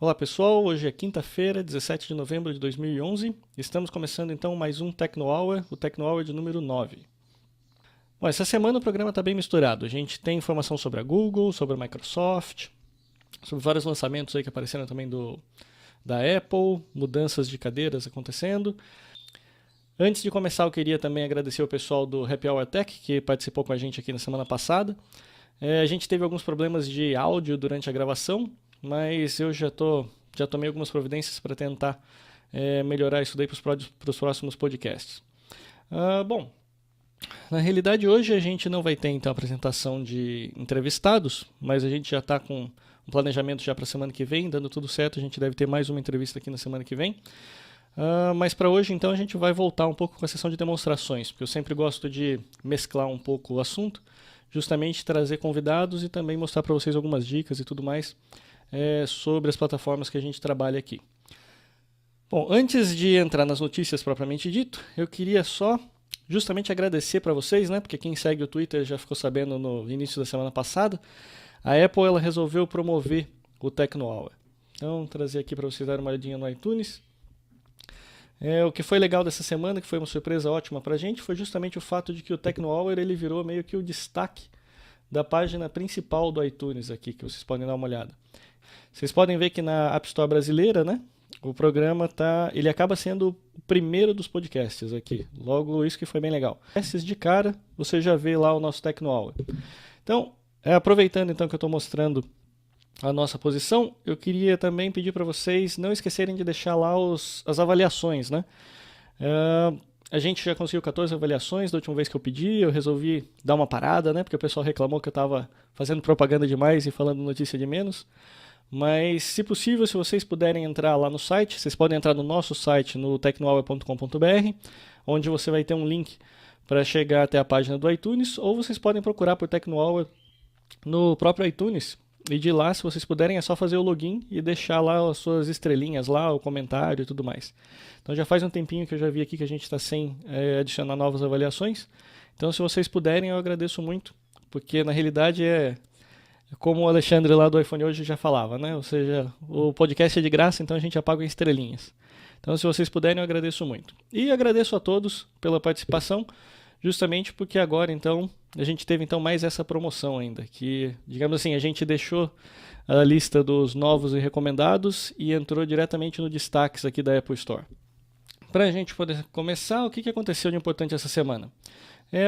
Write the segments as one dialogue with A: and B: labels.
A: Olá pessoal, hoje é quinta-feira, 17 de novembro de 2011. Estamos começando então mais um Tecno Hour, o Tecno Hour de número 9. Bom, essa semana o programa está bem misturado. A gente tem informação sobre a Google, sobre a Microsoft, sobre vários lançamentos aí que apareceram também da Apple, mudanças de cadeiras acontecendo. Antes de começar, eu queria também agradecer o pessoal do Happy Hour Tech que participou com a gente aqui na semana passada. A gente teve alguns problemas de áudio durante a gravação, mas eu já tomei algumas providências para tentar melhorar isso daí para os próximos podcasts. Bom, na realidade hoje a gente não vai ter então a apresentação de entrevistados, mas a gente já está com um planejamento já para a semana que vem, dando tudo certo, a gente deve ter mais uma entrevista aqui na semana que vem. Mas para hoje então a gente vai voltar um pouco com a sessão de demonstrações, porque eu sempre gosto de mesclar um pouco o assunto, justamente trazer convidados e também mostrar para vocês algumas dicas e tudo mais sobre as plataformas que a gente trabalha aqui. Bom, antes de entrar nas notícias propriamente dito, eu queria só justamente agradecer para vocês, né? Porque quem segue o Twitter já ficou sabendo no início da semana passada, a Apple ela resolveu promover o Tecno Hour. Então, trazer aqui para vocês darem uma olhadinha no iTunes. O que foi legal dessa semana, que foi uma surpresa ótima para a gente, foi justamente o fato de que o Tecno Hour ele virou meio que o destaque da página principal do iTunes aqui, que vocês podem dar uma olhada. Vocês podem ver que na App Store brasileira, né, o programa ele acaba sendo o primeiro dos podcasts aqui. Logo, isso que foi bem legal. Esses de cara, você já vê lá o nosso Tecno Hour. Então, aproveitando então que eu estou mostrando a nossa posição, eu queria também pedir para vocês não esquecerem de deixar lá as avaliações, né? A gente já conseguiu 14 avaliações da última vez que eu pedi, eu resolvi dar uma parada, né? Porque o pessoal reclamou que eu estava fazendo propaganda demais e falando notícia de menos. Mas, se possível, se vocês puderem entrar lá no site, vocês podem entrar no nosso site, no tecnohour.com.br, onde você vai ter um link para chegar até a página do iTunes, ou vocês podem procurar por Tecno Hour no próprio iTunes. E de lá, se vocês puderem, é só fazer o login e deixar lá as suas estrelinhas, lá o comentário e tudo mais. Então já faz um tempinho que eu já vi aqui que a gente está sem adicionar novas avaliações. Então se vocês puderem, eu agradeço muito, porque na realidade como o Alexandre lá do iPhone hoje já falava, né? Ou seja, o podcast é de graça, então a gente apaga estrelinhas. Então se vocês puderem, eu agradeço muito. E agradeço a todos pela participação, justamente porque agora então a gente teve então mais essa promoção ainda, que, digamos assim, a gente deixou a lista dos novos e recomendados e entrou diretamente no destaques aqui da Apple Store. Para a gente poder começar, o que aconteceu de importante essa semana?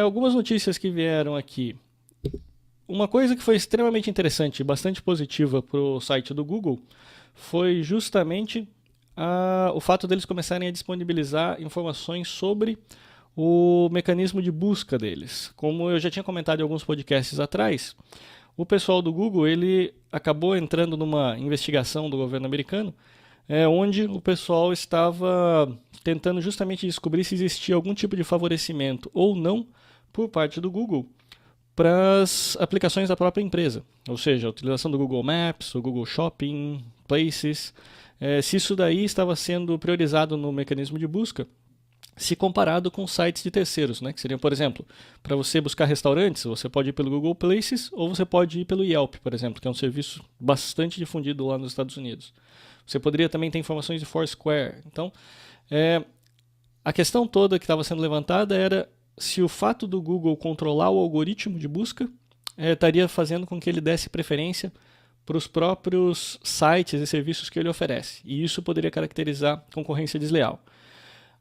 A: Algumas notícias que vieram aqui. Uma coisa que foi extremamente interessante e bastante positiva para o site do Google foi justamente o fato deles começarem a disponibilizar informações sobre o mecanismo de busca deles. Como eu já tinha comentado em alguns podcasts atrás, o pessoal do Google ele acabou entrando numa investigação do governo americano, onde o pessoal estava tentando justamente descobrir se existia algum tipo de favorecimento ou não por parte do Google para as aplicações da própria empresa. Ou seja, a utilização do Google Maps, o Google Shopping, Places, se isso daí estava sendo priorizado no mecanismo de busca, se comparado com sites de terceiros, né? Que seriam, por exemplo, para você buscar restaurantes, você pode ir pelo Google Places ou você pode ir pelo Yelp, por exemplo, que é um serviço bastante difundido lá nos Estados Unidos. Você poderia também ter informações de Foursquare. Então, a questão toda que estava sendo levantada era se o fato do Google controlar o algoritmo de busca estaria fazendo com que ele desse preferência para os próprios sites e serviços que ele oferece. E isso poderia caracterizar concorrência desleal.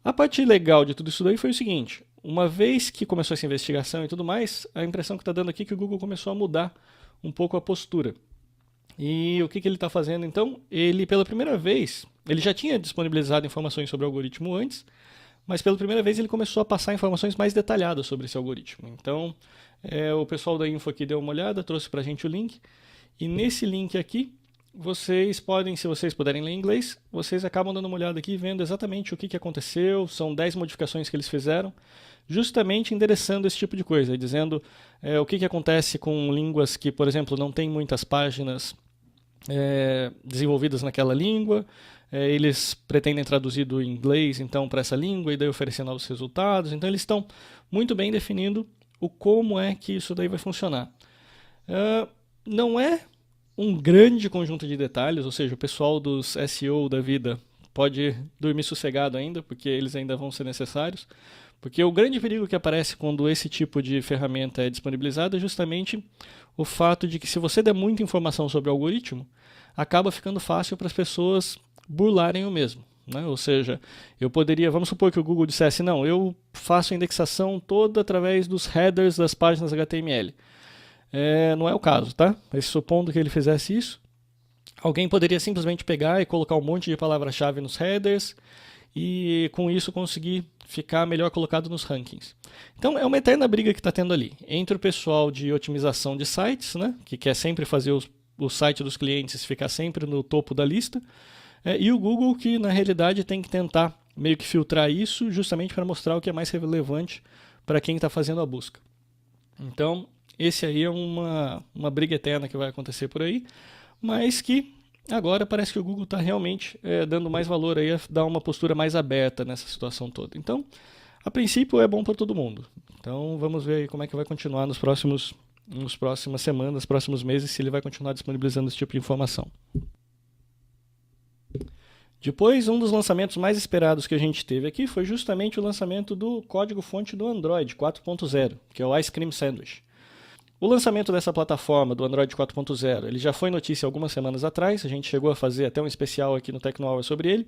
A: A parte legal de tudo isso daí foi o seguinte: uma vez que começou essa investigação e tudo mais, a impressão que está dando aqui é que o Google começou a mudar um pouco a postura. E o que ele está fazendo então? Ele, pela primeira vez, ele já tinha disponibilizado informações sobre o algoritmo antes, mas pela primeira vez ele começou a passar informações mais detalhadas sobre esse algoritmo. Então, o pessoal da Info aqui deu uma olhada, trouxe para a gente o link, e nesse link aqui, vocês podem, se vocês puderem ler inglês, vocês acabam dando uma olhada aqui, vendo exatamente o que aconteceu. São 10 modificações que eles fizeram, justamente endereçando esse tipo de coisa, dizendo o que acontece com línguas que, por exemplo, não tem muitas páginas desenvolvidas naquela língua. Eles pretendem traduzir do inglês, então, para essa língua e daí oferecer novos resultados. Então, eles estão muito bem definindo como é que isso daí vai funcionar. Não é um grande conjunto de detalhes, ou seja, o pessoal dos SEO da vida pode dormir sossegado ainda, porque eles ainda vão ser necessários. Porque o grande perigo que aparece quando esse tipo de ferramenta é disponibilizada é justamente o fato de que se você der muita informação sobre o algoritmo, acaba ficando fácil para as pessoas burlarem o mesmo. Né? Ou seja, eu poderia, vamos supor que o Google dissesse, não, eu faço a indexação toda através dos headers das páginas HTML. Não é o caso, tá? Mas supondo que ele fizesse isso, alguém poderia simplesmente pegar e colocar um monte de palavra-chave nos headers e com isso conseguir ficar melhor colocado nos rankings. Então é uma eterna briga que está tendo ali entre o pessoal de otimização de sites, né, que quer sempre fazer o site dos clientes ficar sempre no topo da lista, e o Google, que na realidade tem que tentar meio que filtrar isso justamente para mostrar o que é mais relevante para quem está fazendo a busca. Então esse aí é uma briga eterna que vai acontecer por aí, mas que agora parece que o Google está realmente dando mais valor aí a dar uma postura mais aberta nessa situação toda. Então, a princípio é bom para todo mundo. Então, vamos ver aí como é que vai continuar nos próximas semanas, próximos meses, se ele vai continuar disponibilizando esse tipo de informação. Depois, um dos lançamentos mais esperados que a gente teve aqui foi justamente o lançamento do código-fonte do Android 4.0, que é o Ice Cream Sandwich. O lançamento dessa plataforma do Android 4.0, ele já foi notícia algumas semanas atrás, a gente chegou a fazer até um especial aqui no Tecnohour sobre ele,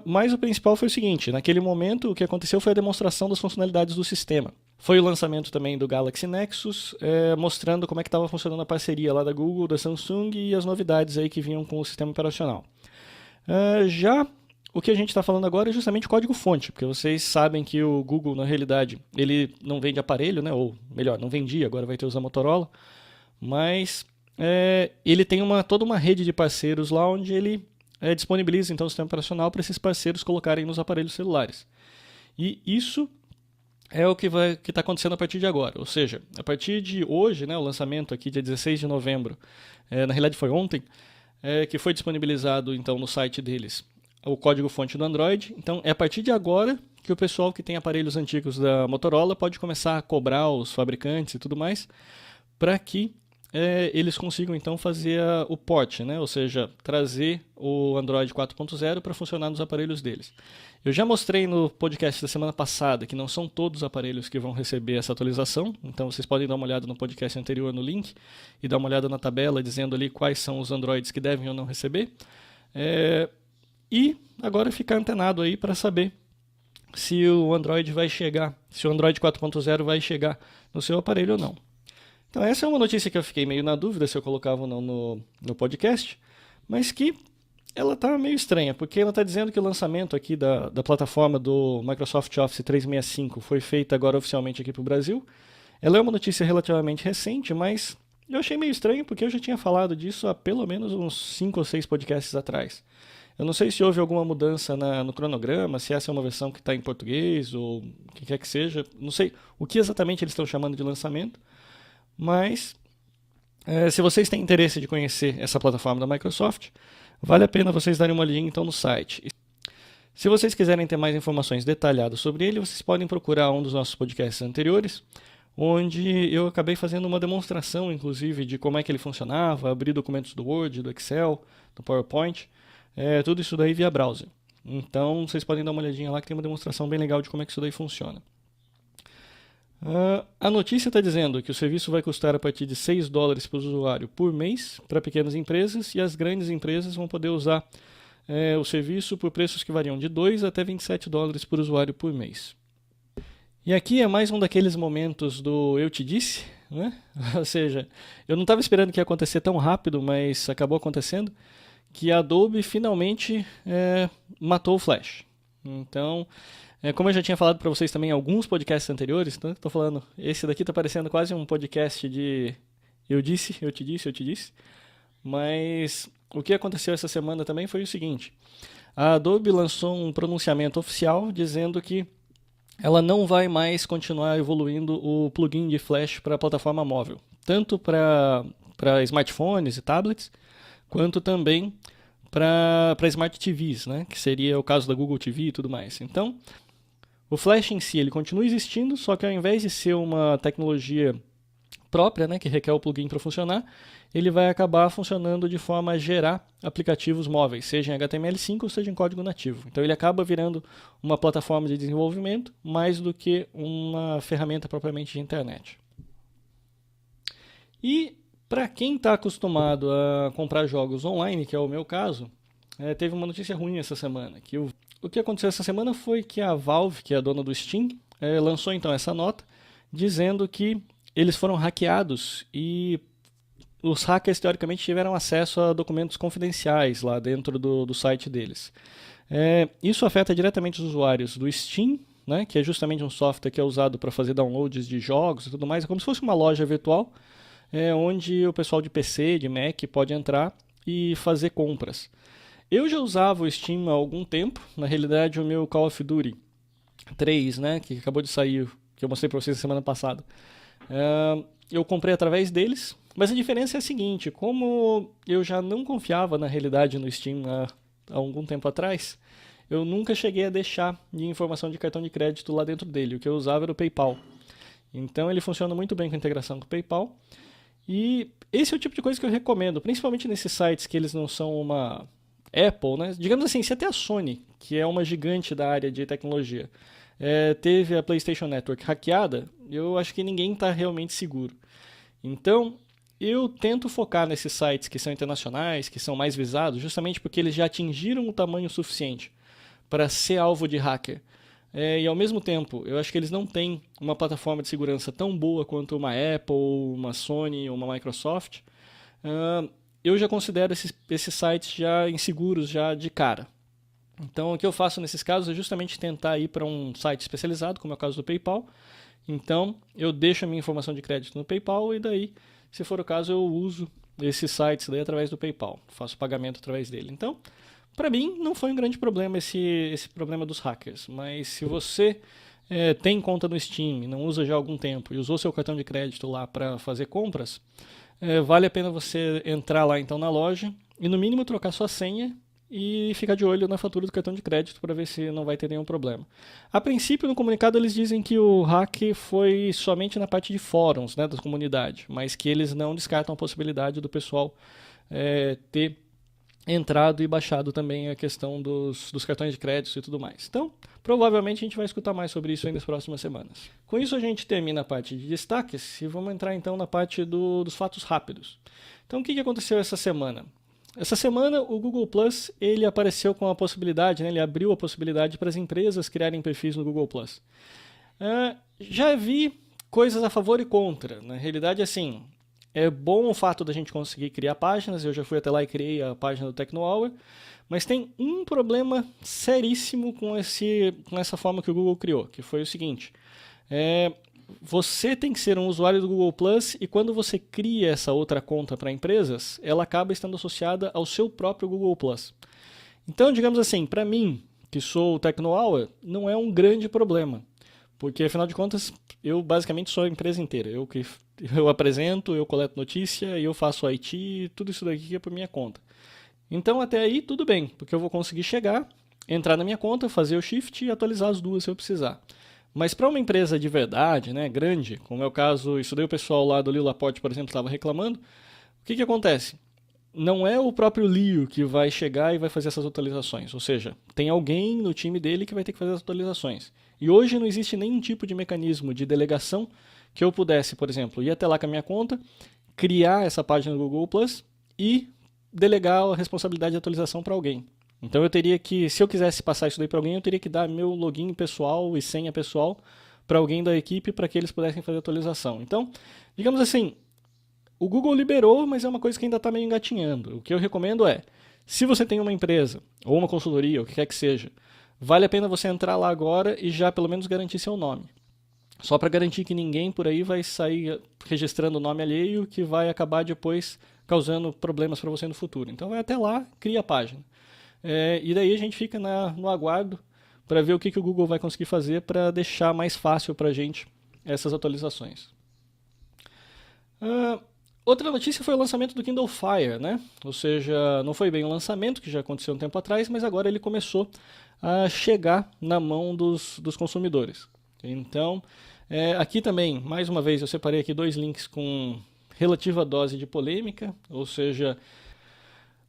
A: mas o principal foi o seguinte, naquele momento o que aconteceu foi a demonstração das funcionalidades do sistema. Foi o lançamento também do Galaxy Nexus, mostrando como é que estava funcionando a parceria lá da Google, da Samsung e as novidades aí que vinham com o sistema operacional. Já o que a gente está falando agora é justamente código-fonte, porque vocês sabem que o Google, na realidade, ele não vende aparelho, né? Ou melhor, não vendia, agora vai ter usar Motorola, mas ele tem toda uma rede de parceiros lá onde ele disponibiliza então o sistema operacional para esses parceiros colocarem nos aparelhos celulares. E isso é o que está acontecendo a partir de agora, ou seja, a partir de hoje, né, o lançamento aqui, dia 16 de novembro, na realidade foi ontem, que foi disponibilizado então no site deles o código-fonte do Android. Então é a partir de agora que o pessoal que tem aparelhos antigos da Motorola pode começar a cobrar os fabricantes e tudo mais para que eles consigam então fazer o port, né? Ou seja, trazer o Android 4.0 para funcionar nos aparelhos deles. Eu já mostrei no podcast da semana passada que não são todos os aparelhos que vão receber essa atualização, então vocês podem dar uma olhada no podcast anterior no link e dar uma olhada na tabela dizendo ali quais são os Androids que devem ou não receber. E agora ficar antenado aí para saber se o Android vai chegar, se o Android 4.0 vai chegar no seu aparelho ou não. Então essa é uma notícia que eu fiquei meio na dúvida se eu colocava ou não no podcast, mas que ela está meio estranha, porque ela está dizendo que o lançamento aqui da plataforma do Microsoft Office 365 foi feito agora oficialmente aqui para o Brasil. Ela é uma notícia relativamente recente, mas eu achei meio estranho porque eu já tinha falado disso há pelo menos uns 5 ou 6 podcasts atrás. Eu não sei se houve alguma mudança no cronograma, se essa é uma versão que está em português ou o que quer que seja. Não sei o que exatamente eles estão chamando de lançamento, mas se vocês têm interesse de conhecer essa plataforma da Microsoft, vale a pena vocês darem uma olhadinha então no site. Se vocês quiserem ter mais informações detalhadas sobre ele, vocês podem procurar um dos nossos podcasts anteriores, onde eu acabei fazendo uma demonstração, inclusive, de como é que ele funcionava, abrir documentos do Word, do Excel, do PowerPoint, tudo isso daí via browser. Então, vocês podem dar uma olhadinha lá que tem uma demonstração bem legal de como é que isso daí funciona. A notícia está dizendo que o serviço vai custar a partir de $6 por usuário por mês para pequenas empresas e as grandes empresas vão poder usar o serviço por preços que variam de $2 até $27 por usuário por mês. E aqui é mais um daqueles momentos do eu te disse, né? Ou seja, eu não estava esperando que ia acontecer tão rápido, mas acabou acontecendo, que a Adobe finalmente matou o Flash. Então, como eu já tinha falado para vocês também em alguns podcasts anteriores, então estou falando, esse daqui está parecendo quase um podcast de eu disse, eu te disse, eu te disse. Mas o que aconteceu essa semana também foi o seguinte, a Adobe lançou um pronunciamento oficial dizendo que ela não vai mais continuar evoluindo o plugin de Flash para a plataforma móvel, tanto para smartphones e tablets, quanto também para Smart TVs, né? Que seria o caso da Google TV e tudo mais. Então, o Flash em si ele continua existindo, só que ao invés de ser uma tecnologia própria, né, que requer o plugin para funcionar, ele vai acabar funcionando de forma a gerar aplicativos móveis, seja em HTML5 ou seja em código nativo. Então ele acaba virando uma plataforma de desenvolvimento mais do que uma ferramenta propriamente de internet. E para quem está acostumado a comprar jogos online, que é o meu caso, teve uma notícia ruim essa semana. Que o que aconteceu essa semana foi que a Valve, que é a dona do Steam, lançou então essa nota dizendo que eles foram hackeados e os hackers teoricamente tiveram acesso a documentos confidenciais lá dentro do site deles. Isso afeta diretamente os usuários do Steam, né, que é justamente um software que é usado para fazer downloads de jogos e tudo mais. É como se fosse uma loja virtual, onde o pessoal de PC, de Mac, pode entrar e fazer compras. Eu já usava o Steam há algum tempo. Na realidade, o meu Call of Duty 3, né, que acabou de sair, que eu mostrei para vocês na semana passada, eu comprei através deles. Mas a diferença é a seguinte: como eu já não confiava na realidade no Steam há algum tempo atrás, eu nunca cheguei a deixar de informação de cartão de crédito lá dentro dele. O que eu usava era o PayPal. Então ele funciona muito bem com a integração com o PayPal. E esse é o tipo de coisa que eu recomendo, principalmente nesses sites que eles não são uma Apple, né? Digamos assim, se até a Sony, que é uma gigante da área de tecnologia, teve a PlayStation Network hackeada, eu acho que ninguém está realmente seguro. Então, eu tento focar nesses sites que são internacionais, que são mais visados, justamente porque eles já atingiram o tamanho suficiente para ser alvo de hacker. E ao mesmo tempo, eu acho que eles não têm uma plataforma de segurança tão boa quanto uma Apple, uma Sony ou uma Microsoft. Eu já considero esses sites já inseguros já de cara. Então o que eu faço nesses casos é justamente tentar ir para um site especializado, como é o caso do PayPal. Então eu deixo a minha informação de crédito no PayPal e daí, se for o caso, eu uso esses sites daí através do PayPal. Faço pagamento através dele. Então, para mim, não foi um grande problema esse problema dos hackers. Mas se você tem conta no Steam, não usa já há algum tempo e usou seu cartão de crédito lá para fazer compras, vale a pena você entrar lá então na loja e no mínimo trocar sua senha e ficar de olho na fatura do cartão de crédito para ver se não vai ter nenhum problema. A princípio, no comunicado, eles dizem que o hack foi somente na parte de fóruns, né, da comunidade, mas que eles não descartam a possibilidade do pessoal ter entrado e baixado também a questão dos cartões de crédito e tudo mais. Então, provavelmente a gente vai escutar mais sobre isso aí nas próximas semanas. Com isso a gente termina a parte de destaques e vamos entrar então na parte dos fatos rápidos. Então, o que aconteceu essa semana? Essa semana o Google Plus ele apareceu com a possibilidade, né, ele abriu a possibilidade para as empresas criarem perfis no Google Plus. Já vi coisas a favor e contra. Na realidade, assim, é bom o fato da gente conseguir criar páginas. Eu já fui até lá e criei a página do TechnoHour, mas tem um problema seríssimo com essa forma que o Google criou, que foi o seguinte: você tem que ser um usuário do Google Plus e quando você cria essa outra conta para empresas, ela acaba estando associada ao seu próprio Google Plus. Então, digamos assim, para mim, que sou o TechnoHour, não é um grande problema, porque afinal de contas eu basicamente sou a empresa inteira. Eu apresento, eu coleto notícia, eu faço IT, tudo isso daqui é por minha conta. Então até aí tudo bem, porque eu vou conseguir chegar, entrar na minha conta, fazer o shift e atualizar as duas se eu precisar. Mas para uma empresa de verdade, né, grande, como é o caso, isso daí o pessoal lá do Leo Laporte, por exemplo, estava reclamando, o que acontece? Não é o próprio Leo que vai chegar e vai fazer essas atualizações, ou seja, tem alguém no time dele que vai ter que fazer as atualizações. E hoje não existe nenhum tipo de mecanismo de delegação que eu pudesse, por exemplo, ir até lá com a minha conta, criar essa página do Google Plus e delegar a responsabilidade de atualização para alguém. Então eu teria que, se eu quisesse passar isso daí para alguém, eu teria que dar meu login pessoal e senha pessoal para alguém da equipe para que eles pudessem fazer a atualização. Então, digamos assim, o Google liberou, mas é uma coisa que ainda está meio engatinhando. O que eu recomendo é, se você tem uma empresa ou uma consultoria, o que quer que seja, vale a pena você entrar lá agora e já pelo menos garantir seu nome. Só para garantir que ninguém por aí vai sair registrando o nome alheio que vai acabar depois causando problemas para você no futuro. Então vai até lá, cria a página. E daí a gente fica no aguardo para ver o que o Google vai conseguir fazer para deixar mais fácil para a gente essas atualizações. Outra notícia foi o lançamento do Kindle Fire, né? Ou seja, não foi bem um lançamento, que já aconteceu um tempo atrás, mas agora ele começou a chegar na mão dos consumidores. Então, Aqui também, mais uma vez, eu separei aqui dois links com relativa dose de polêmica, ou seja,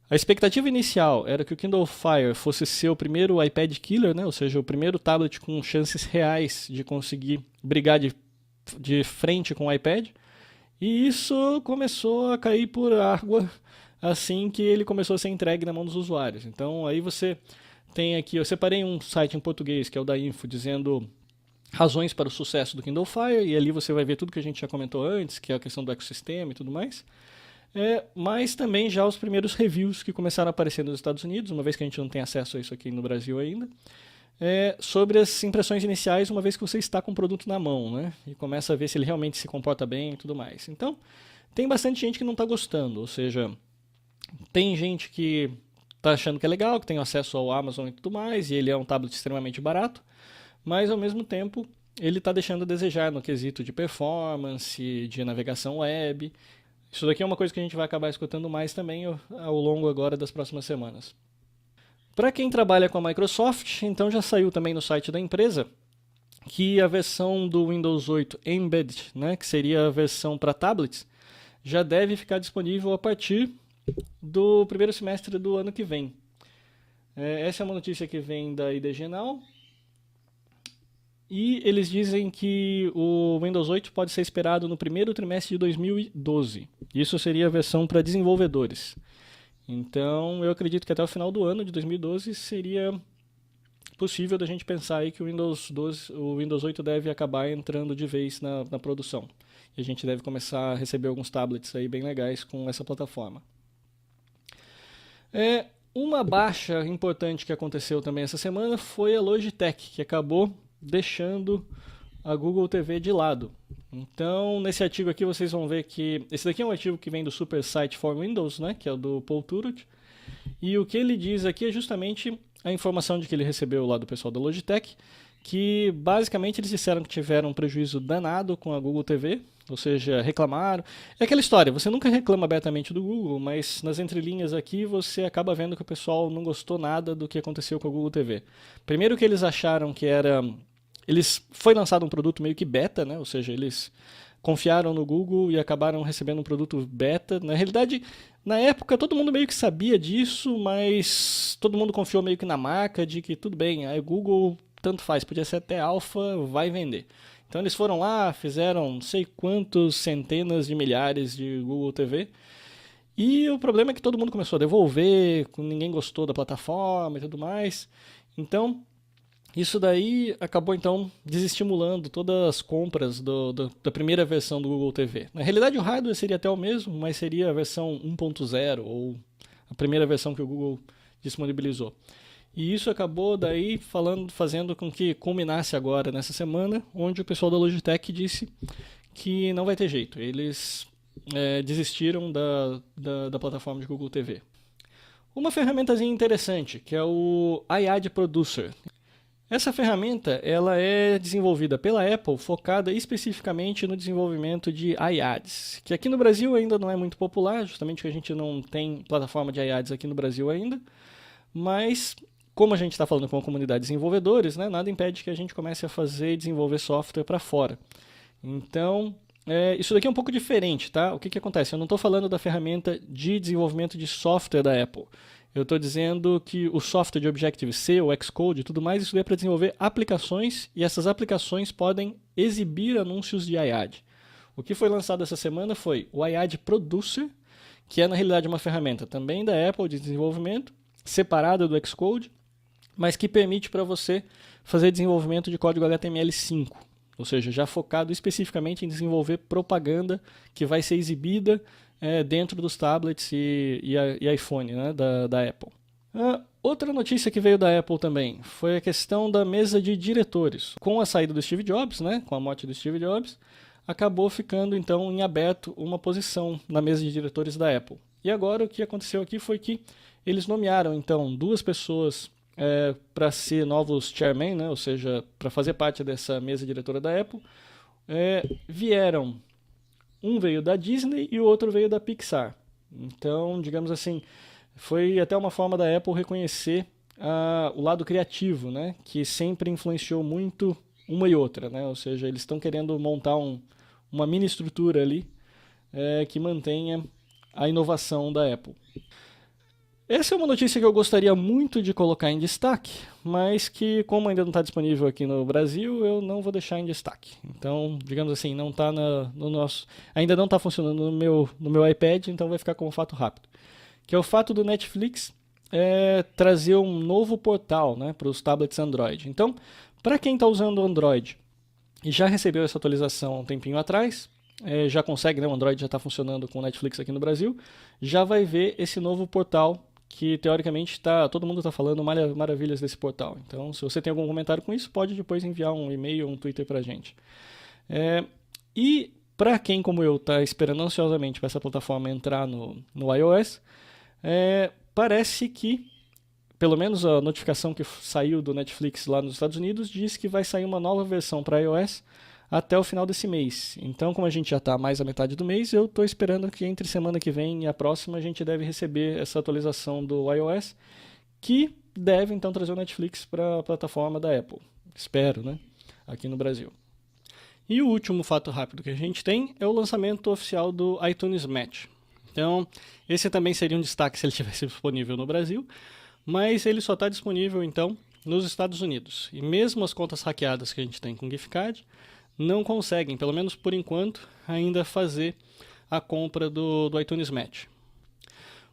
A: a expectativa inicial era que o Kindle Fire fosse ser o primeiro iPad killer, né? Ou seja, o primeiro tablet com chances reais de conseguir brigar de frente com o iPad. E isso começou a cair por água assim que ele começou a ser entregue na mão dos usuários. Então aí você tem aqui, eu separei um site em português, que é o da Info, dizendo razões para o sucesso do Kindle Fire, e ali você vai ver tudo que a gente já comentou antes, que é a questão do ecossistema e tudo mais. Mas também já os primeiros reviews que começaram a aparecer nos Estados Unidos, uma vez que a gente não tem acesso a isso aqui no Brasil ainda, sobre as impressões iniciais, uma vez que você está com o produto na mão, né? E começa a ver se ele realmente se comporta bem e tudo mais. Então, tem bastante gente que não está gostando, ou seja, tem gente que está achando que é legal, que tem acesso ao Amazon e tudo mais, e ele é um tablet extremamente barato, mas ao mesmo tempo ele está deixando a desejar no quesito de performance, de navegação web. Isso daqui é uma coisa que a gente vai acabar escutando mais também ao longo agora das próximas semanas. Para quem trabalha com a Microsoft, então já saiu também no site da empresa que a versão do Windows 8 Embedded, né, que seria a versão para tablets, já deve ficar disponível a partir do primeiro semestre do ano que vem. Essa é uma notícia que vem da IDG Now. E eles dizem que o Windows 8 pode ser esperado no primeiro trimestre de 2012. Isso seria a versão para desenvolvedores. Então, eu acredito que até o final do ano de 2012 seria possível da gente pensar aí que o Windows 8 deve acabar entrando de vez na produção. E a gente deve começar a receber alguns tablets aí bem legais com essa plataforma. Uma baixa importante que aconteceu também essa semana foi a Logitech, que acabou deixando a Google TV de lado. Então, nesse artigo aqui vocês vão ver que esse daqui é um artigo que vem do Super Site for Windows, né, que é o do Paul Turut. E o que ele diz aqui é justamente a informação de que ele recebeu lá do pessoal da Logitech, que basicamente eles disseram que tiveram um prejuízo danado com a Google TV, ou seja, reclamaram. É aquela história, você nunca reclama abertamente do Google, mas nas entrelinhas aqui você acaba vendo que o pessoal não gostou nada do que aconteceu com a Google TV. Primeiro que eles acharam que foi lançado um produto meio que beta, né? Ou seja, eles confiaram no Google e acabaram recebendo um produto beta. Na realidade, na época todo mundo meio que sabia disso, mas todo mundo confiou meio que na marca de que tudo bem, a Google tanto faz, podia ser até alfa, vai vender. Então eles foram lá, fizeram não sei quantos centenas de milhares de Google TV. E o problema é que todo mundo começou a devolver, ninguém gostou da plataforma e tudo mais. Então, isso daí acabou então desestimulando todas as compras da primeira versão do Google TV. Na realidade o hardware seria até o mesmo, mas seria a versão 1.0 ou a primeira versão que o Google disponibilizou. E isso acabou daí fazendo com que culminasse agora nessa semana, onde o pessoal da Logitech disse que não vai ter jeito. Eles desistiram da plataforma de Google TV. Uma ferramentazinha interessante, que é o iAd Producer. Essa ferramenta ela é desenvolvida pela Apple, focada especificamente no desenvolvimento de iAds, que aqui no Brasil ainda não é muito popular, justamente porque a gente não tem plataforma de iAds aqui no Brasil ainda, mas como a gente está falando com a comunidade de desenvolvedores, né, nada impede que a gente comece a fazer e desenvolver software para fora. Então, isso daqui é um pouco diferente, tá? O que acontece? Eu não estou falando da ferramenta de desenvolvimento de software da Apple. Eu estou dizendo que o software de Objective-C, o Xcode e tudo mais, isso é para desenvolver aplicações e essas aplicações podem exibir anúncios de iAd. O que foi lançado essa semana foi o iAd Producer, que é na realidade uma ferramenta também da Apple de desenvolvimento, separada do Xcode, mas que permite para você fazer desenvolvimento de código HTML5, ou seja, já focado especificamente em desenvolver propaganda que vai ser exibida dentro dos tablets e iPhone, né, da Apple. Outra notícia que veio da Apple também foi a questão da mesa de diretores. Com a saída do Steve Jobs, né, com a morte do Steve Jobs, acabou ficando então em aberto uma posição na mesa de diretores da Apple. E agora o que aconteceu aqui foi que eles nomearam então duas pessoas para ser novos chairman, né, ou seja, para fazer parte dessa mesa diretora da Apple. Um veio da Disney e o outro veio da Pixar. Então, digamos assim, foi até uma forma da Apple reconhecer o lado criativo, né, que sempre influenciou muito uma e outra, né? Ou seja, eles estão querendo montar uma mini estrutura ali que mantenha a inovação da Apple. Essa é uma notícia que eu gostaria muito de colocar em destaque, mas que, como ainda não está disponível aqui no Brasil, eu não vou deixar em destaque. Então, digamos assim, não tá no nosso, ainda não está funcionando no meu iPad, então vai ficar como fato rápido. Que é o fato do Netflix trazer um novo portal, né, para os tablets Android. Então, para quem está usando o Android e já recebeu essa atualização um tempinho atrás, já consegue, né, o Android já está funcionando com o Netflix aqui no Brasil, já vai ver esse novo portal que teoricamente todo mundo está falando maravilhas desse portal. Então, se você tem algum comentário com isso, pode depois enviar um e-mail ou um Twitter para a gente. E para quem, como eu, está esperando ansiosamente para essa plataforma entrar no iOS, parece que, pelo menos a notificação que saiu do Netflix lá nos Estados Unidos, diz que vai sair uma nova versão para iOS até o final desse mês. Então, como a gente já está mais à metade do mês, eu estou esperando que entre semana que vem e a próxima a gente deve receber essa atualização do iOS, que deve então trazer o Netflix para a plataforma da Apple. Espero, né? Aqui no Brasil. E o último fato rápido que a gente tem é o lançamento oficial do iTunes Match. Então, esse também seria um destaque se ele estivesse disponível no Brasil, mas ele só está disponível então nos Estados Unidos. E mesmo as contas hackeadas que a gente tem com gift card não conseguem, pelo menos por enquanto, ainda fazer a compra do iTunes Match.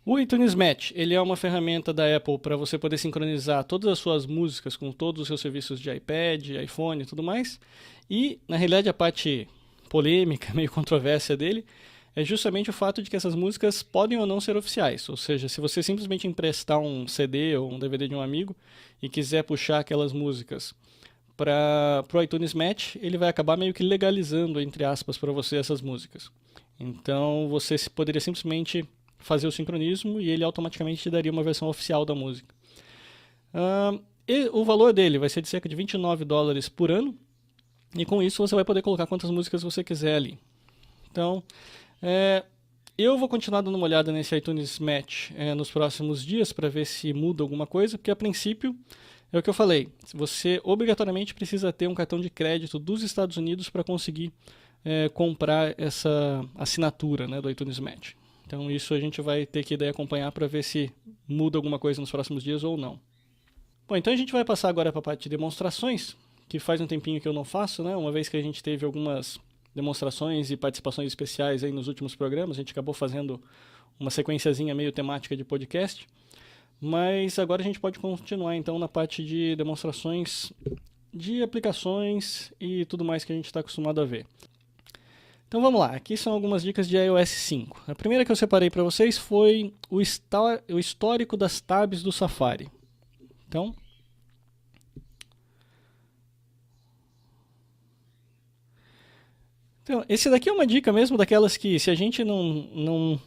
A: O iTunes Match ele é uma ferramenta da Apple para você poder sincronizar todas as suas músicas com todos os seus serviços de iPad, iPhone e tudo mais. E, na realidade, a parte polêmica, meio controvérsia dele, é justamente o fato de que essas músicas podem ou não ser oficiais. Ou seja, se você simplesmente emprestar um CD ou um DVD de um amigo e quiser puxar aquelas músicas para o iTunes Match, ele vai acabar meio que legalizando, entre aspas, para você essas músicas. Então você poderia simplesmente fazer o sincronismo e ele automaticamente te daria uma versão oficial da música. E o valor dele vai ser de cerca de $29 por ano, e com isso você vai poder colocar quantas músicas você quiser ali. Então, eu vou continuar dando uma olhada nesse iTunes Match nos próximos dias para ver se muda alguma coisa, porque a princípio é o que eu falei, você obrigatoriamente precisa ter um cartão de crédito dos Estados Unidos para conseguir comprar essa assinatura, né, do iTunes Match. Então isso a gente vai ter que daí acompanhar para ver se muda alguma coisa nos próximos dias ou não. Bom, então a gente vai passar agora para a parte de demonstrações, que faz um tempinho que eu não faço, né, uma vez que a gente teve algumas demonstrações e participações especiais aí nos últimos programas, a gente acabou fazendo uma sequenciazinha meio temática de podcast. Mas agora a gente pode continuar então na parte de demonstrações de aplicações e tudo mais que a gente está acostumado a ver. Então vamos lá, aqui são algumas dicas de iOS 5. A primeira que eu separei para vocês foi o histórico das tabs do Safari. Então, esse daqui é uma dica mesmo daquelas que se a gente não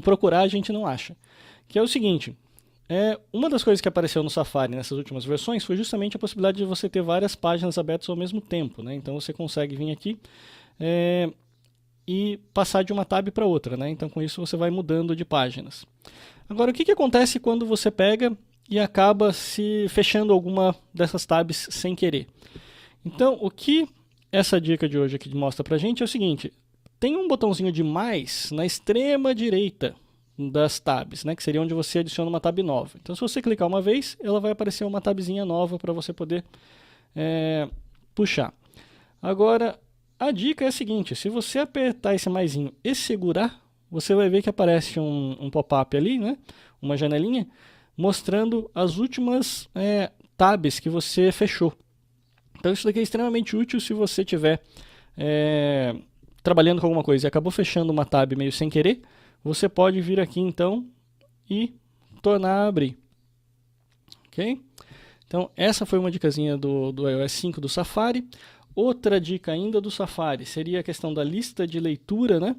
A: procurar, a gente não acha. Que é o seguinte, uma das coisas que apareceu no Safari nessas últimas versões foi justamente a possibilidade de você ter várias páginas abertas ao mesmo tempo, né? Então você consegue vir aqui e passar de uma tab para outra, né? Então com isso você vai mudando de páginas. Agora o que acontece quando você pega e acaba se fechando alguma dessas tabs sem querer? Então o que essa dica de hoje aqui mostra pra gente é o seguinte, tem um botãozinho de mais na extrema direita das tabs, né, que seria onde você adiciona uma tab nova. Então se você clicar uma vez, ela vai aparecer uma tabzinha nova para você poder puxar. Agora, a dica é a seguinte, se você apertar esse maisinho e segurar, você vai ver que aparece um pop-up ali, né, uma janelinha, mostrando as últimas tabs que você fechou. Então isso daqui é extremamente útil se você estiver trabalhando com alguma coisa e acabou fechando uma tab meio sem querer, você pode vir aqui então e tornar a abrir. Ok? Então essa foi uma dicasinha do iOS 5 do Safari. Outra dica ainda do Safari seria a questão da lista de leitura, né?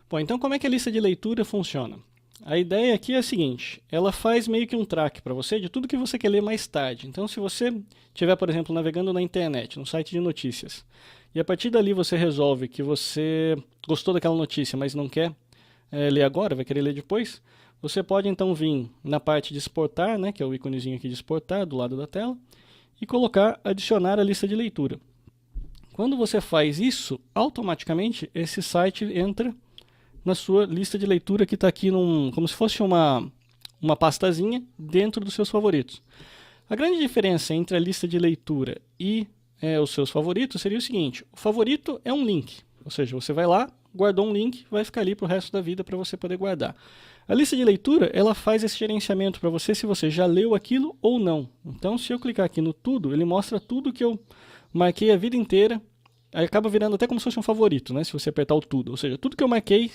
A: Bom, então como é que a lista de leitura funciona? A ideia aqui é a seguinte, ela faz meio que um track para você de tudo que você quer ler mais tarde. Então se você estiver, por exemplo, navegando na internet, no site de notícias, e a partir dali você resolve que você gostou daquela notícia, mas não quer ler agora, vai querer ler depois, você pode então vir na parte de exportar, né, que é o íconezinho aqui de exportar do lado da tela, e colocar adicionar a lista de leitura. Quando você faz isso, automaticamente esse site entra na sua lista de leitura que está aqui como se fosse uma pastazinha dentro dos seus favoritos. A grande diferença entre a lista de leitura e os seus favoritos seria o seguinte: o favorito é um link, ou seja, você vai lá, guardou um link, vai ficar ali para o resto da vida para você poder guardar. A lista de leitura, ela faz esse gerenciamento para você se você já leu aquilo ou não. Então, se eu clicar aqui no tudo, ele mostra tudo que eu marquei a vida inteira. Aí acaba virando até como se fosse um favorito, né? Se você apertar o tudo. Ou seja, tudo que eu marquei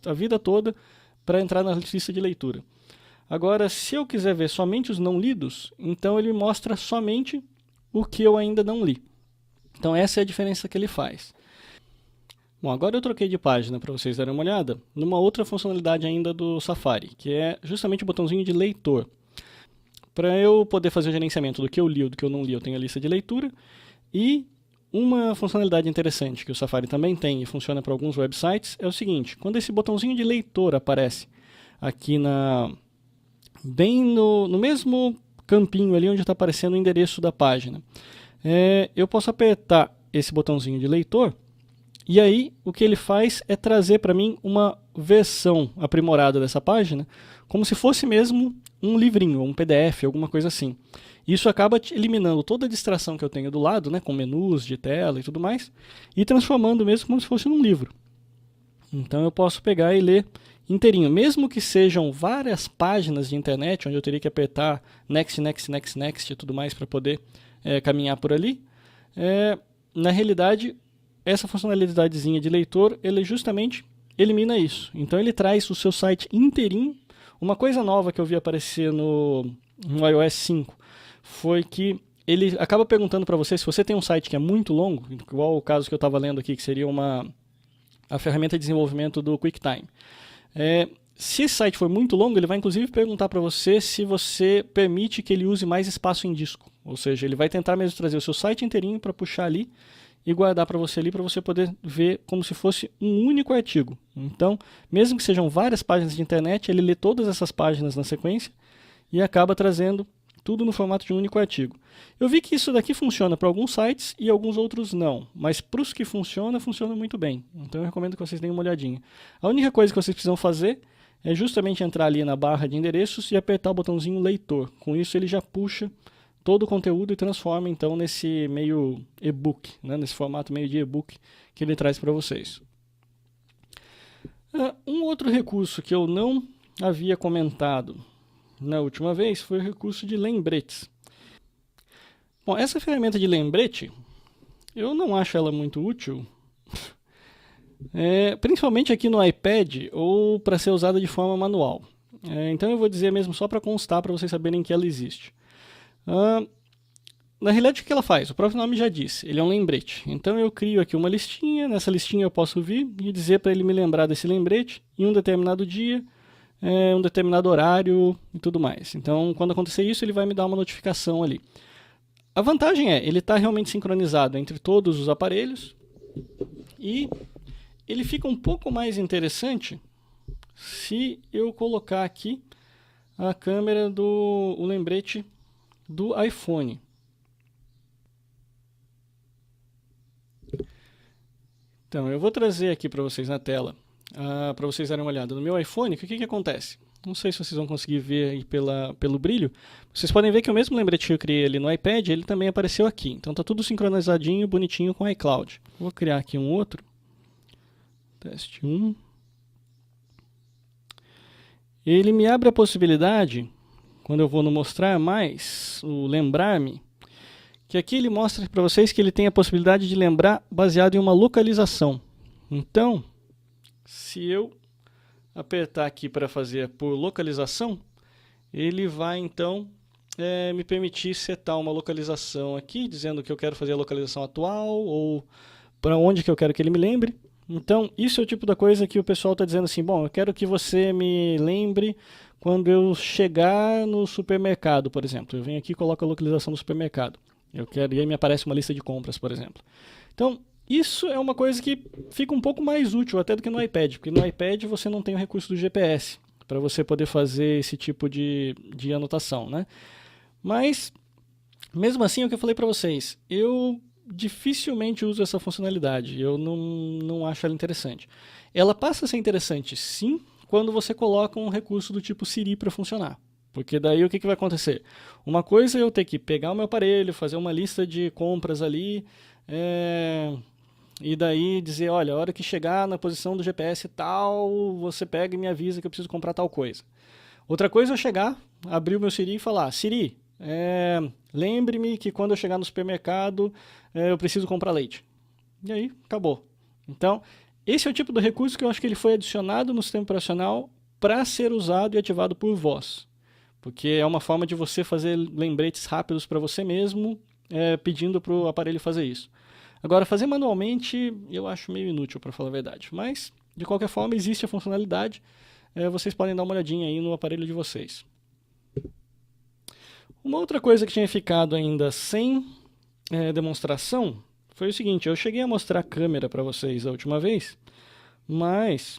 A: a vida toda para entrar na lista de leitura. Agora, se eu quiser ver somente os não lidos, então ele mostra somente o que eu ainda não li. Então essa é a diferença que ele faz. Bom, agora eu troquei de página para vocês darem uma olhada numa outra funcionalidade ainda do Safari, que é justamente o botãozinho de leitor. Para eu poder fazer o gerenciamento do que eu li ou do que eu não li, eu tenho a lista de leitura. E uma funcionalidade interessante que o Safari também tem e funciona para alguns websites é o seguinte: quando esse botãozinho de leitor aparece aqui bem no mesmo campinho ali onde está aparecendo o endereço da página, eu posso apertar esse botãozinho de leitor. E aí, o que ele faz é trazer para mim uma versão aprimorada dessa página, como se fosse mesmo um livrinho, um PDF, alguma coisa assim. Isso acaba eliminando toda a distração que eu tenho do lado, né, com menus de tela e tudo mais, e transformando mesmo como se fosse num livro. Então eu posso pegar e ler inteirinho, mesmo que sejam várias páginas de internet, onde eu teria que apertar next, next, next, next e tudo mais para poder caminhar por ali. Na realidade, essa funcionalidadezinha de leitor, ele justamente elimina isso. Então ele traz o seu site inteirinho. Uma coisa nova que eu vi aparecer no iOS 5 foi que ele acaba perguntando para você, se você tem um site que é muito longo, igual o caso que eu estava lendo aqui, que seria a ferramenta de desenvolvimento do QuickTime. Se esse site for muito longo, ele vai inclusive perguntar para você se você permite que ele use mais espaço em disco. Ou seja, ele vai tentar mesmo trazer o seu site inteirinho para puxar ali e guardar para você ali, para você poder ver como se fosse um único artigo. Então, mesmo que sejam várias páginas de internet, ele lê todas essas páginas na sequência e acaba trazendo tudo no formato de um único artigo. Eu vi que isso daqui funciona para alguns sites e alguns outros não, mas para os que funciona muito bem. Então eu recomendo que vocês deem uma olhadinha. A única coisa que vocês precisam fazer é justamente entrar ali na barra de endereços e apertar o botãozinho leitor. Com isso ele já puxa todo o conteúdo e transforma então nesse meio e-book, né, nesse formato meio de e-book que ele traz para vocês. Um outro recurso que eu não havia comentado na última vez foi o recurso de lembretes. Bom, essa ferramenta de lembrete, eu não acho ela muito útil, principalmente aqui no iPad ou para ser usada de forma manual. Então eu vou dizer mesmo só para constar, para vocês saberem que ela existe. Na realidade, o que ela faz? O próprio nome já disse, ele é um lembrete. Então eu crio aqui uma listinha, nessa listinha eu posso vir e dizer para ele me lembrar desse lembrete em um determinado dia, um determinado horário e tudo mais. Então, quando acontecer isso, ele vai me dar uma notificação ali. A vantagem ele está realmente sincronizado entre todos os aparelhos e ele fica um pouco mais interessante se eu colocar aqui a câmera o lembrete do iPhone. Então, eu vou trazer aqui para vocês na tela, para vocês darem uma olhada no meu iPhone. O que acontece? Não sei se vocês vão conseguir ver aí pelo brilho. Vocês podem ver que o mesmo lembrete que eu criei ali no iPad, ele também apareceu aqui. Então está tudo sincronizadinho, bonitinho com o iCloud. Vou criar aqui um outro. Teste 1. Ele me abre a possibilidade, quando eu vou no mostrar mais, o lembrar-me, que aqui ele mostra para vocês que ele tem a possibilidade de lembrar baseado em uma localização. Então, se eu apertar aqui para fazer por localização, ele vai então me permitir setar uma localização aqui, dizendo que eu quero fazer a localização atual ou para onde que eu quero que ele me lembre. Então, isso é o tipo da coisa que o pessoal está dizendo assim: bom, eu quero que você me lembre quando eu chegar no supermercado, por exemplo. Eu venho aqui e coloco a localização do supermercado. E aí me aparece uma lista de compras, por exemplo. Então, isso é uma coisa que fica um pouco mais útil até do que no iPad, porque no iPad você não tem o recurso do GPS para você poder fazer esse tipo de anotação, né? Mas, mesmo assim, é o que eu falei para vocês, eu dificilmente uso essa funcionalidade, eu não acho ela interessante. Ela passa a ser interessante, sim, quando você coloca um recurso do tipo Siri para funcionar. Porque daí o que vai acontecer? Uma coisa é eu ter que pegar o meu aparelho, fazer uma lista de compras ali, e daí dizer, olha, a hora que chegar na posição do GPS tal, você pega e me avisa que eu preciso comprar tal coisa. Outra coisa é eu chegar, abrir o meu Siri e falar, Siri, lembre-me que quando eu chegar no supermercado, eu preciso comprar leite. E aí, acabou. Então, esse é o tipo de recurso que eu acho que ele foi adicionado no sistema operacional para ser usado e ativado por voz. Porque é uma forma de você fazer lembretes rápidos para você mesmo, pedindo para o aparelho fazer isso. Agora, fazer manualmente eu acho meio inútil, para falar a verdade. Mas, de qualquer forma, existe a funcionalidade. Vocês podem dar uma olhadinha aí no aparelho de vocês. Uma outra coisa que tinha ficado ainda sem demonstração foi o seguinte, eu cheguei a mostrar a câmera para vocês a última vez, mas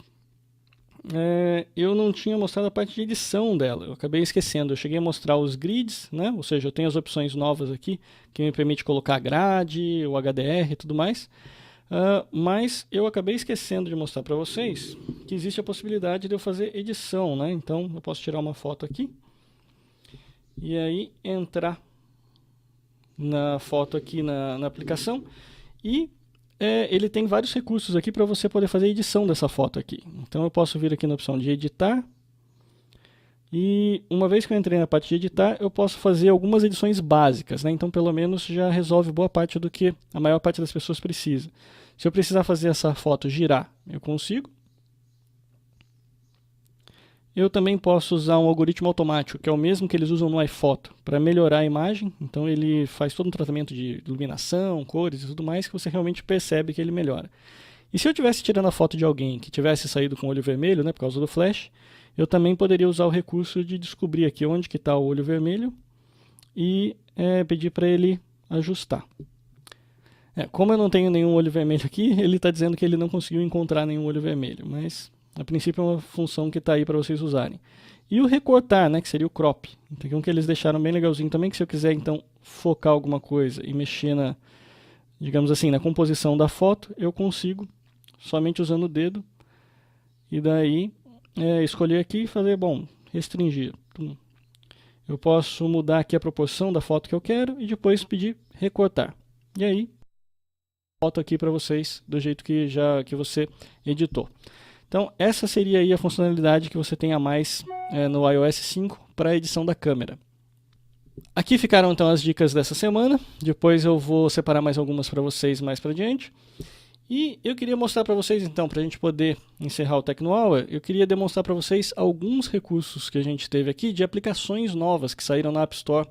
A: eu não tinha mostrado a parte de edição dela, eu acabei esquecendo. Eu cheguei a mostrar os grids, né? Ou seja, eu tenho as opções novas aqui, que me permite colocar grade, o HDR e tudo mais, mas eu acabei esquecendo de mostrar para vocês que existe a possibilidade de eu fazer edição, né? Então eu posso tirar uma foto aqui, e aí entrar na foto aqui na aplicação, e ele tem vários recursos aqui para você poder fazer edição dessa foto aqui. Então eu posso vir aqui na opção de editar, e uma vez que eu entrei na parte de editar, eu posso fazer algumas edições básicas, né? Então pelo menos já resolve boa parte do que a maior parte das pessoas precisa. Se eu precisar fazer essa foto girar, eu consigo. Eu também posso usar um algoritmo automático, que é o mesmo que eles usam no iPhoto, para melhorar a imagem. Então ele faz todo um tratamento de iluminação, cores e tudo mais, que você realmente percebe que ele melhora. E se eu estivesse tirando a foto de alguém que tivesse saído com o olho vermelho, né, por causa do flash, eu também poderia usar o recurso de descobrir aqui onde que está o olho vermelho e pedir para ele ajustar. Como eu não tenho nenhum olho vermelho aqui, ele está dizendo que ele não conseguiu encontrar nenhum olho vermelho, mas a princípio é uma função que está aí para vocês usarem. E o recortar, né, que seria o crop. Então, um que eles deixaram bem legalzinho também, que se eu quiser então focar alguma coisa e mexer na, digamos assim, na composição da foto, eu consigo somente usando o dedo. E daí escolher aqui e fazer, bom, restringir. Eu posso mudar aqui a proporção da foto que eu quero e depois pedir recortar. E aí, foto aqui para vocês do jeito que você editou. Então, essa seria aí a funcionalidade que você tem a mais no iOS 5 para a edição da câmera. Aqui ficaram então as dicas dessa semana. Depois eu vou separar mais algumas para vocês mais para diante. E eu queria mostrar para vocês então, para a gente poder encerrar o Tecno Hour, eu queria demonstrar para vocês alguns recursos que a gente teve aqui de aplicações novas que saíram na App Store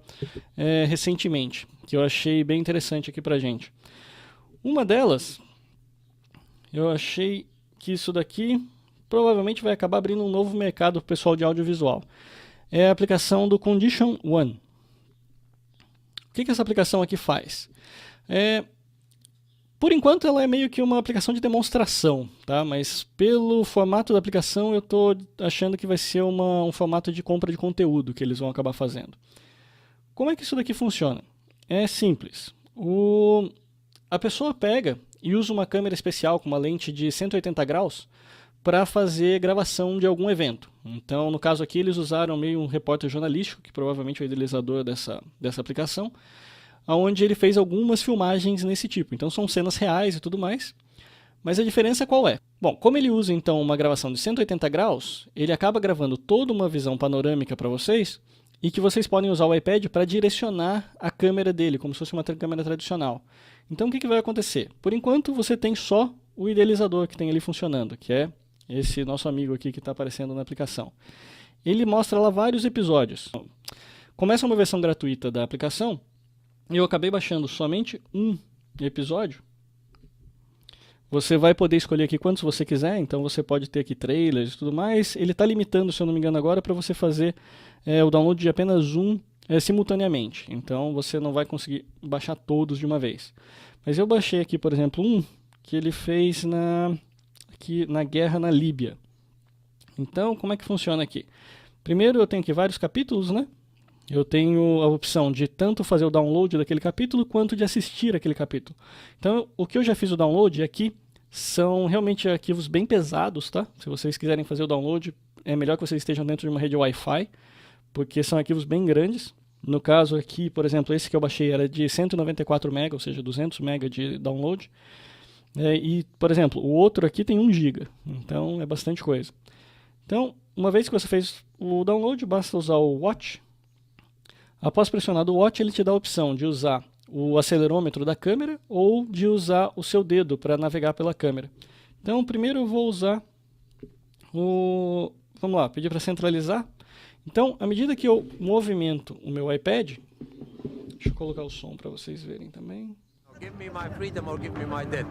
A: recentemente, que eu achei bem interessante aqui para a gente. Uma delas, eu achei que isso daqui provavelmente vai acabar abrindo um novo mercado para o pessoal de audiovisual. É a aplicação do Condition One. O que essa aplicação aqui faz? Por enquanto ela é meio que uma aplicação de demonstração, tá? Mas pelo formato da aplicação eu estou achando que vai ser um formato de compra de conteúdo que eles vão acabar fazendo. Como é que isso daqui funciona? É simples. A pessoa pega e usa uma câmera especial com uma lente de 180 graus para fazer gravação de algum evento. Então, no caso aqui, eles usaram meio um repórter jornalístico, que provavelmente é o idealizador dessa aplicação, onde ele fez algumas filmagens nesse tipo. Então, são cenas reais e tudo mais. Mas a diferença qual é? Bom, como ele usa então uma gravação de 180 graus, ele acaba gravando toda uma visão panorâmica para vocês, e que vocês podem usar o iPad para direcionar a câmera dele, como se fosse uma câmera tradicional. Então o que vai acontecer? Por enquanto você tem só o idealizador que tem ali funcionando, que é esse nosso amigo aqui que está aparecendo na aplicação. Ele mostra lá vários episódios. Começa uma versão gratuita da aplicação, e eu acabei baixando somente um episódio. Você vai poder escolher aqui quantos você quiser, então você pode ter aqui trailers e tudo mais. Ele está limitando, se eu não me engano agora, para você fazer o download de apenas um simultaneamente. Então você não vai conseguir baixar todos de uma vez. Mas eu baixei aqui, por exemplo, um que ele fez na guerra na Líbia. Então, como é que funciona aqui? Primeiro eu tenho aqui vários capítulos, né? eu tenho a opção de tanto fazer o download daquele capítulo, quanto de assistir aquele capítulo. Então, o que eu já fiz o download aqui são realmente arquivos bem pesados, tá? Se vocês quiserem fazer o download, é melhor que vocês estejam dentro de uma rede Wi-Fi, porque são arquivos bem grandes. No caso aqui, por exemplo, esse que eu baixei era de 194 MB, ou seja, 200 MB de download. E, por exemplo, o outro aqui tem 1 GB, então é bastante coisa. Então, uma vez que você fez o download, basta usar o Watch. Após pressionar o Watch, ele te dá a opção de usar o acelerômetro da câmera ou de usar o seu dedo para navegar pela câmera. Então, primeiro eu vou usar o... Vamos lá, pedir para centralizar. Então, à medida que eu movimento o meu iPad, deixa eu colocar o som para vocês verem também.
B: Give me my freedom or give me my death.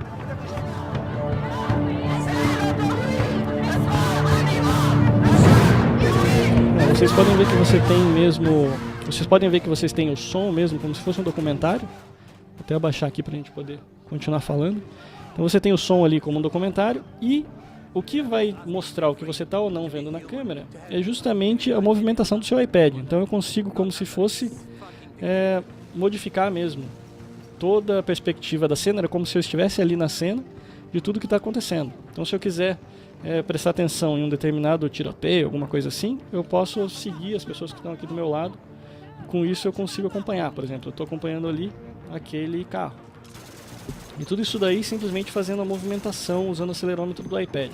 A: Vocês podem ver que você tem mesmo... Vocês podem ver que vocês têm o som mesmo, como se fosse um documentário. Vou até abaixar aqui para a gente poder continuar falando. Então você tem o som ali como um documentário e o que vai mostrar o que você está ou não vendo na câmera é justamente a movimentação do seu iPad. Então eu consigo, como se fosse, modificar mesmo toda a perspectiva da cena, era como se eu estivesse ali na cena de tudo que está acontecendo. Então se eu quiser prestar atenção em um determinado tiroteio, alguma coisa assim, eu posso seguir as pessoas que estão aqui do meu lado. Com isso eu consigo acompanhar. Por exemplo, eu estou acompanhando ali aquele carro. E tudo isso daí simplesmente fazendo a movimentação usando o acelerômetro do iPad.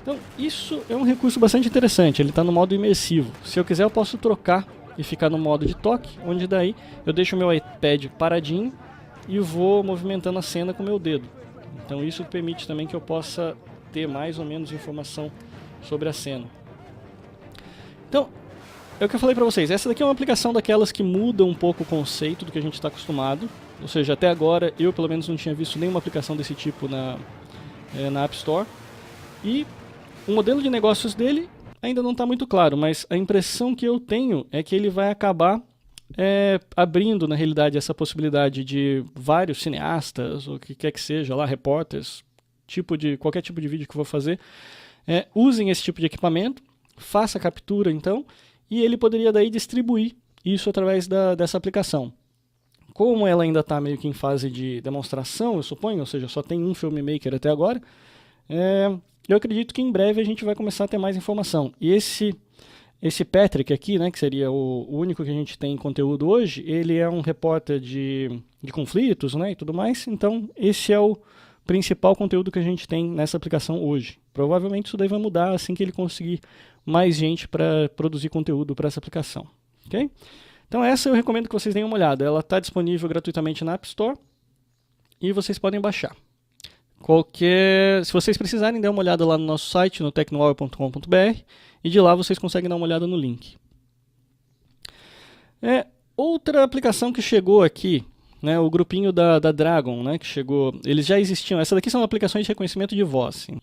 A: Então isso é um recurso bastante interessante, ele está no modo imersivo. Se eu quiser eu posso trocar e ficar no modo de toque, onde daí eu deixo o meu iPad paradinho e vou movimentando a cena com o meu dedo. Então isso permite também que eu possa ter mais ou menos informação sobre a cena. Então, é o que eu falei para vocês, essa daqui é uma aplicação daquelas que muda um pouco o conceito do que a gente está acostumado. Ou seja, até agora eu pelo menos não tinha visto nenhuma aplicação desse tipo na App Store. E o modelo de negócios dele ainda não está muito claro, mas a impressão que eu tenho é que ele vai acabar abrindo, na realidade, essa possibilidade de vários cineastas, ou o que quer que seja, lá, repórteres, qualquer tipo de vídeo que eu vou fazer, usem esse tipo de equipamento, faça a captura, então, e ele poderia daí distribuir isso através dessa aplicação. Como ela ainda está meio que em fase de demonstração, eu suponho, ou seja, só tem um filmmaker até agora, eu acredito que em breve a gente vai começar a ter mais informação. E esse Patrick aqui, né, que seria o único que a gente tem em conteúdo hoje, ele é um repórter de conflitos, né, e tudo mais, então esse é o principal conteúdo que a gente tem nessa aplicação hoje. Provavelmente isso daí vai mudar assim que ele conseguir mais gente para produzir conteúdo para essa aplicação. Ok? Então essa eu recomendo que vocês deem uma olhada. Ela está disponível gratuitamente na App Store e vocês podem baixar. Se vocês precisarem, dê uma olhada lá no nosso site, no tecnohour.com.br, e de lá vocês conseguem dar uma olhada no link. Outra aplicação que chegou aqui, né, o grupinho da Dragon, né, que chegou, eles já existiam. Essas daqui são aplicações de reconhecimento de voz. Sim.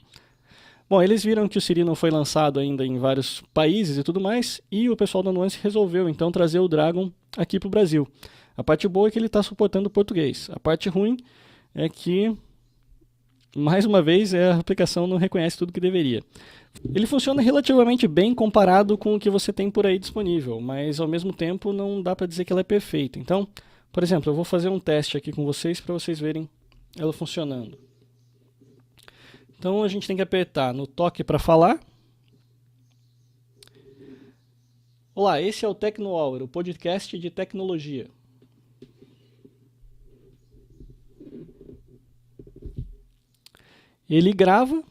A: Bom, eles viram que o Siri não foi lançado ainda em vários países e tudo mais, e o pessoal da Nuance resolveu então trazer o Dragon aqui para o Brasil. A parte boa é que ele está suportando o português. A parte ruim é que, mais uma vez, a aplicação não reconhece tudo que deveria. Ele funciona relativamente bem comparado com o que você tem por aí disponível, mas ao mesmo tempo não dá para dizer que ela é perfeita. Então, por exemplo, eu vou fazer um teste aqui com vocês para vocês verem ela funcionando. Então a gente tem que apertar no toque para falar. Olá, esse é o Tecno Hour, o podcast de tecnologia. Ele grava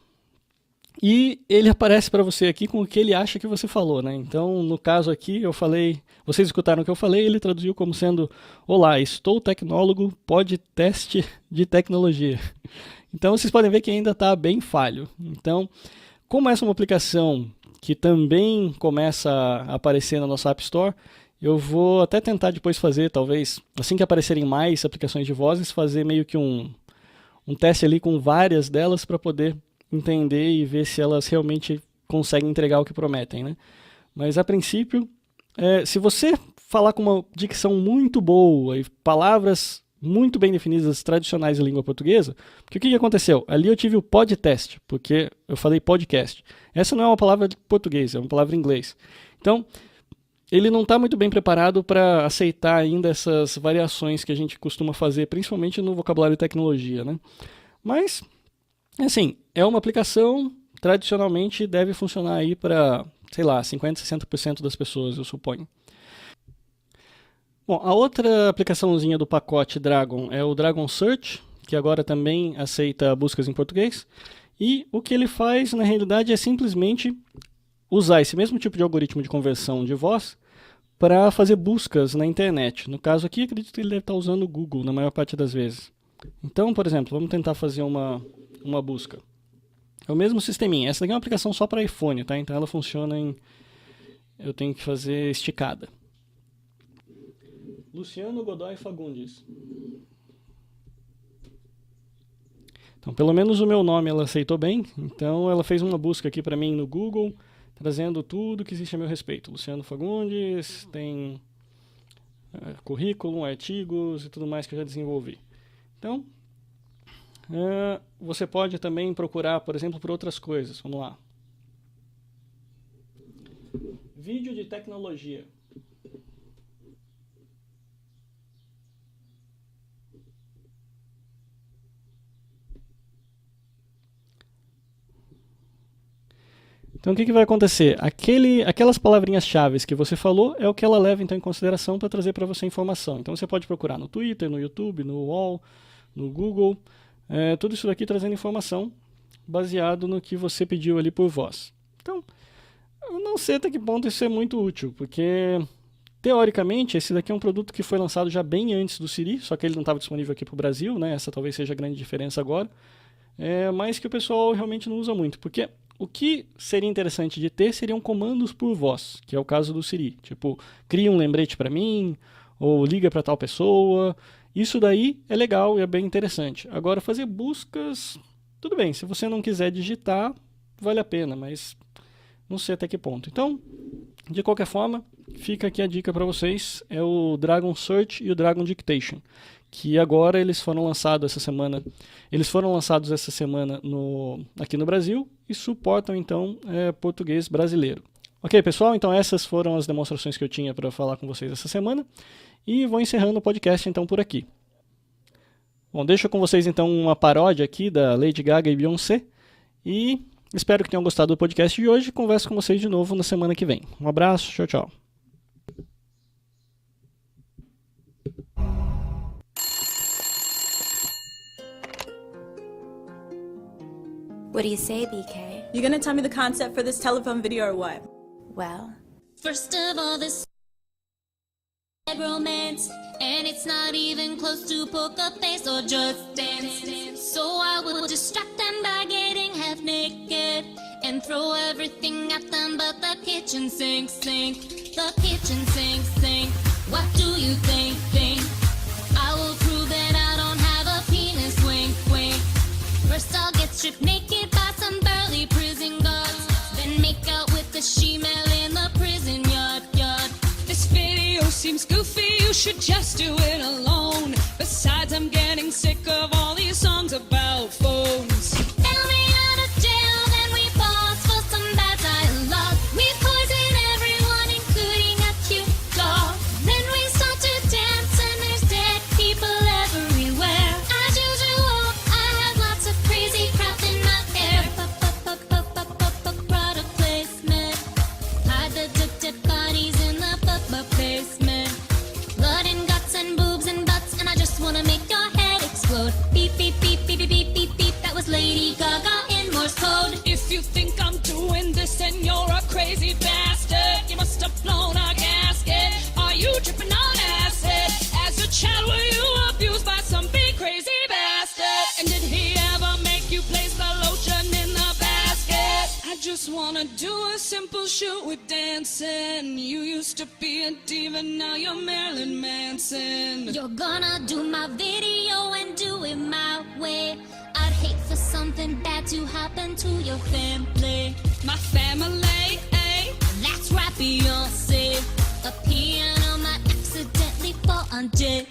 A: e ele aparece para você aqui com o que ele acha que você falou, né? Então, no caso aqui, eu falei, vocês escutaram o que eu falei, ele traduziu como sendo: olá, estou tecnólogo, podcast de tecnologia. Então, vocês podem ver que ainda está bem falho. Então, como essa é uma aplicação que também começa a aparecer na nossa App Store, eu vou até tentar depois fazer, talvez, assim que aparecerem mais aplicações de vozes, fazer meio que um teste ali com várias delas para poder entender e ver se elas realmente conseguem entregar o que prometem, né? Mas, a princípio, se você falar com uma dicção muito boa e palavras muito bem definidas, tradicionais da língua portuguesa, porque o que aconteceu? Ali eu tive o podcast, porque eu falei podcast. Essa não é uma palavra de português, é uma palavra em inglês. Então, ele não está muito bem preparado para aceitar ainda essas variações que a gente costuma fazer, principalmente no vocabulário de tecnologia, né? Mas, assim, é uma aplicação, tradicionalmente deve funcionar aí para, sei lá, 50%, 60% das pessoas, eu suponho. Bom, a outra aplicaçãozinha do pacote Dragon é o Dragon Search, que agora também aceita buscas em português. E o que ele faz, na realidade, é simplesmente usar esse mesmo tipo de algoritmo de conversão de voz para fazer buscas na internet. No caso aqui, acredito que ele deve estar usando o Google na maior parte das vezes. Então, por exemplo, vamos tentar fazer uma busca. É o mesmo sisteminha. Essa daqui é uma aplicação só para iPhone, tá? Então ela funciona em... Eu tenho que fazer esticada. Luciano Godoy Fagundes. Então, pelo menos o meu nome ela aceitou bem. Então, ela fez uma busca aqui para mim no Google, trazendo tudo que existe a meu respeito. Luciano Fagundes, tem currículo, artigos e tudo mais que eu já desenvolvi. Então, você pode também procurar, por exemplo, por outras coisas. Vamos lá. Vídeo de tecnologia. Então o que vai acontecer? Aquelas palavrinhas-chave que você falou é o que ela leva então em consideração para trazer para você informação. Então você pode procurar no Twitter, no YouTube, no UOL, no Google, tudo isso daqui trazendo informação baseado no que você pediu ali por voz. Então, eu não sei até que ponto isso é muito útil, porque teoricamente esse daqui é um produto que foi lançado já bem antes do Siri, só que ele não estava disponível aqui para o Brasil, né? Essa talvez seja a grande diferença agora, mas que o pessoal realmente não usa muito, porque o que seria interessante de ter seriam comandos por voz, que é o caso do Siri. Tipo, cria um lembrete para mim, ou liga para tal pessoa. Isso daí é legal e é bem interessante. Agora, fazer buscas, tudo bem. Se você não quiser digitar, vale a pena, mas não sei até que ponto. Então, de qualquer forma, fica aqui a dica para vocês. É o Dragon Search e o Dragon Dictation, que agora eles foram lançados essa semana. Eles foram lançados essa semana aqui no Brasil e suportam então português brasileiro. Ok, pessoal, então essas foram as demonstrações que eu tinha para falar com vocês essa semana e vou encerrando o podcast então por aqui. Bom, deixo com vocês então uma paródia aqui da Lady Gaga e Beyoncé e espero que tenham gostado do podcast de hoje. Converso com vocês de novo na semana que vem. Um abraço, tchau, tchau.
C: What do you say, BK?
D: You gonna tell me the concept for this telephone video or what?
C: Well,
E: First of all, this romance, and it's not even close to poker face or just dance. So I will distract them by getting half naked and throw everything at them but the kitchen sink, the kitchen sink. What do you think? I will prove that I don't have a penis, wink. First I'll get stripped naked by some burly prison guards, then make out with the she-male in the prison yard.
F: This video seems goofy, you should just do it alone. Besides, I'm getting sick of all these songs about phones.
E: Bail me out of jail, then we pause for some bad dialogue. We poison everyone, including a cute dog. Then we start to dance and there's dead people everywhere. As usual, I have lots of crazy crap in my hair. Product placement. Hide the dead bodies in the basement. Blood and guts and boobs and butts, and I just wanna make your head explode. Beep, beep, beep, beep, beep, beep, beep, beep. That was Lady Gaga in Morse code.
F: If you think I'm doing this, then you're a crazy bastard. You must have blown a gasket. Are you tripping on acid? As a child, were you abused by some big crazy bastard? And did he ever make you place the lotion in the basket? I just wanna do a simple shoot with dancing. You used to be a diva, now you're Marilyn Manson.
E: You're gonna do my video and do it my way. I'd hate for something bad to happen to your family.
F: My family, eh?
E: That's right, Beyonce. A piano might accidentally fall on J.